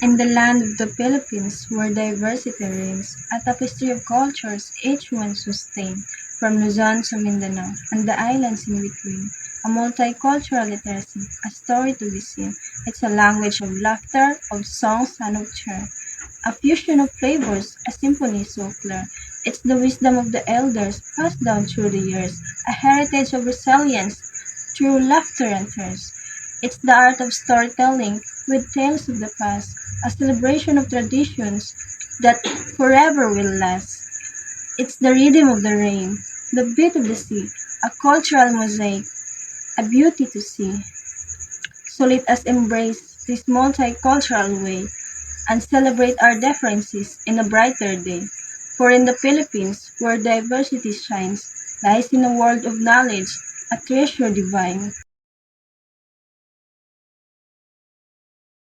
In the land of the Philippines, where diversity reigns, a tapestry of cultures, each one sustained, from Luzon to Mindanao, and the islands in between, a multicultural literacy, a story to be seen. It's a language of laughter, of songs, and of cheer. A fusion of flavors, a symphony so clear. It's the wisdom of the elders, passed down through the years, a heritage of resilience through laughter and tears. It's the art of storytelling with tales of the past, a celebration of traditions that forever will last. It's the rhythm of the rain, the beat of the sea, a cultural mosaic, a beauty to see. So let us embrace this multicultural way and celebrate our differences in a brighter day. For in the Philippines, where diversity shines, lies in a world of knowledge, a treasure divine.